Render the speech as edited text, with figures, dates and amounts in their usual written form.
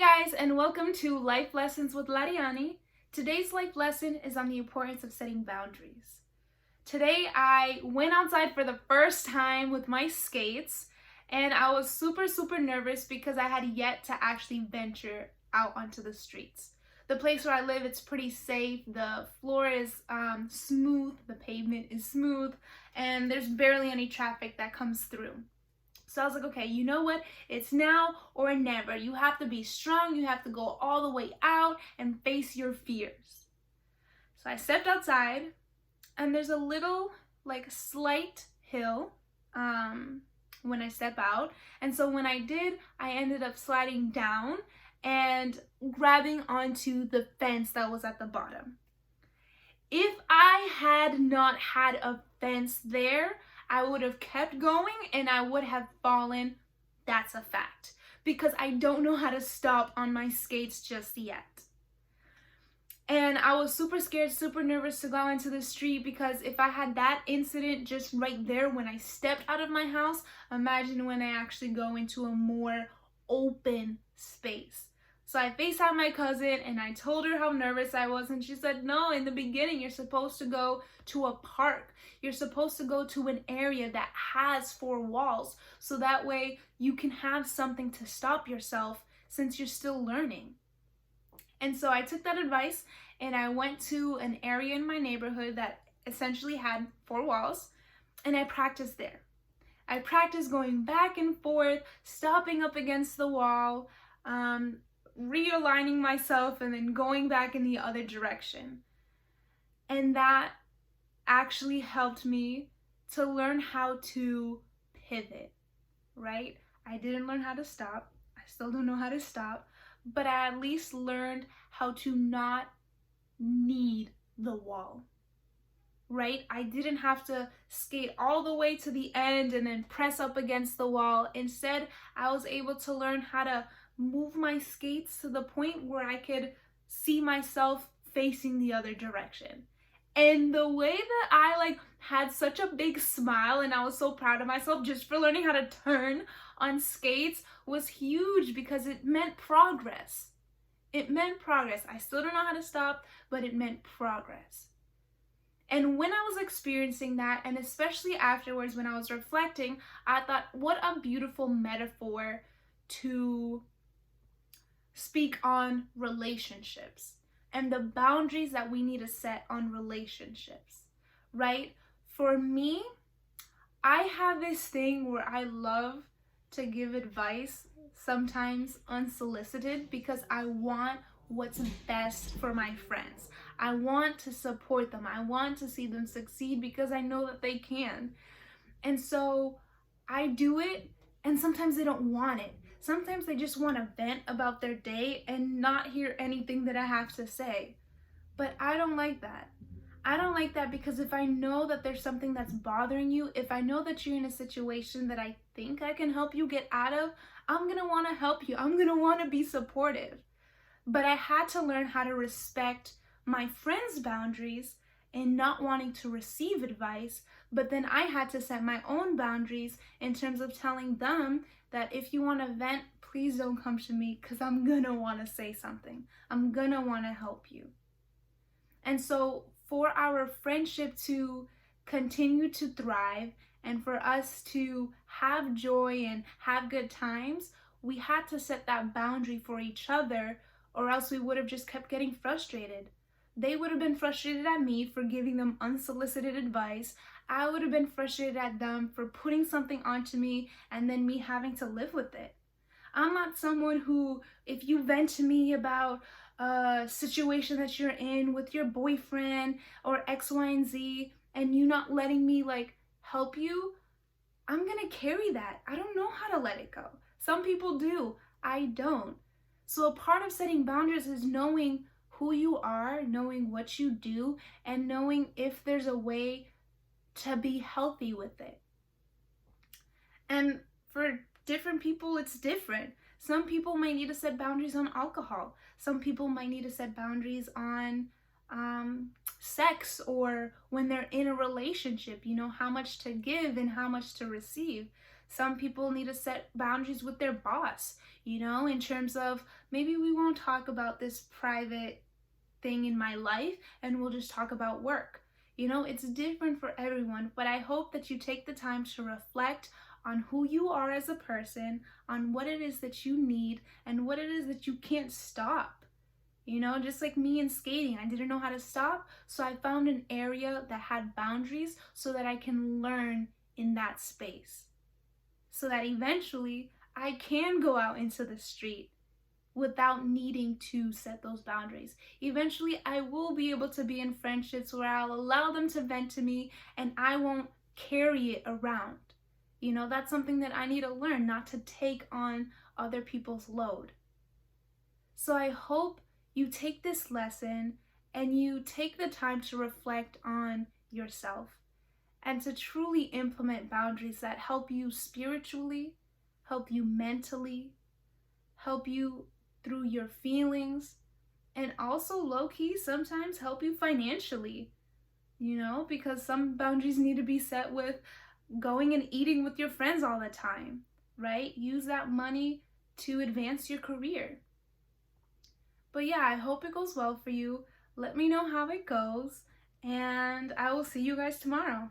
Guys, and welcome to Life Lessons with Lariani. Today's life lesson is on the importance of setting boundaries. Today I went outside for the first time with my skates, and I was super nervous because I had yet to actually venture out onto the streets. The place where I live, it's pretty safe. The floor is smooth, the pavement is smooth, and there's barely any traffic that comes through. So I was like, okay, you know what? It's now or never. You have to be strong. You have to go all the way out and face your fears. So I stepped outside, and there's a little, slight hill when I step out. And so when I did, I ended up sliding down and grabbing onto the fence that was at the bottom. If I had not had a fence there, I would have kept going and I would have fallen. That's a fact. Because I don't know how to stop on my skates just yet. And I was super scared, super nervous to go into the street because if I had that incident just right there when I stepped out of my house, imagine when I actually go into a more open space. So I FaceTimed my cousin and I told her how nervous I was, and she said, no, in the beginning you're supposed to go to a park. You're supposed to go to an area that has 4 walls, so that way you can have something to stop yourself since you're still learning. And so I took that advice and I went to an area in my neighborhood that essentially had 4 walls, and I practiced there. I practiced going back and forth, stopping up against the wall, realigning myself, and then going back in the other direction. And that actually helped me to learn how to pivot, right? I didn't learn how to stop. I still don't know how to stop, but I at least learned how to not need the wall, right? I didn't have to skate all the way to the end and then press up against the wall. Instead, I was able to learn how to move my skates to the point where I could see myself facing the other direction. And the way that I had such a big smile and I was so proud of myself just for learning how to turn on skates was huge because it meant progress. It meant progress. I still don't know how to stop, but it meant progress. And when I was experiencing that, and especially afterwards when I was reflecting, I thought, what a beautiful metaphor to speak on relationships and the boundaries that we need to set on relationships, right? For me, I have this thing where I love to give advice, sometimes unsolicited, because I want what's best for my friends. I want to support them. I want to see them succeed because I know that they can. And so I do it, and sometimes they don't want it. Sometimes they just want to vent about their day and not hear anything that I have to say. But I don't like that. I don't like that because if I know that there's something that's bothering you, if I know that you're in a situation that I think I can help you get out of, I'm going to want to help you. I'm going to want to be supportive. But I had to learn how to respect my friends' boundaries and not wanting to receive advice, but then I had to set my own boundaries in terms of telling them that if you want to vent, please don't come to me because I'm going to want to say something. I'm going to want to help you. And so for our friendship to continue to thrive and for us to have joy and have good times, we had to set that boundary for each other, or else we would have just kept getting frustrated. They would have been frustrated at me for giving them unsolicited advice. I would have been frustrated at them for putting something onto me and then me having to live with it. I'm not someone who, if you vent to me about a situation that you're in with your boyfriend or X, Y, and Z, and you not letting me help you, I'm gonna carry that. I don't know how to let it go. Some people do. I don't. So a part of setting boundaries is knowing who you are, knowing what you do, and knowing if there's a way to be healthy with it. And for different people, it's different. Some people might need to set boundaries on alcohol. Some people might need to set boundaries on sex, or when they're in a relationship, how much to give and how much to receive. Some people need to set boundaries with their boss, in terms of maybe we won't talk about this private thing in my life and we'll just talk about work. It's different for everyone, but I hope that you take the time to reflect on who you are as a person, on what it is that you need, and what it is that you can't stop. Just like me in skating, I didn't know how to stop, so I found an area that had boundaries so that I can learn in that space. So that eventually I can go out into the street without needing to set those boundaries. Eventually, I will be able to be in friendships where I'll allow them to vent to me and I won't carry it around. That's something that I need to learn, not to take on other people's load. So I hope you take this lesson and you take the time to reflect on yourself and to truly implement boundaries that help you spiritually, help you mentally, help you through your feelings, and also low-key sometimes help you financially, because some boundaries need to be set with going and eating with your friends all the time, right? Use that money to advance your career. But yeah, I hope it goes well for you. Let me know how it goes, and I will see you guys tomorrow.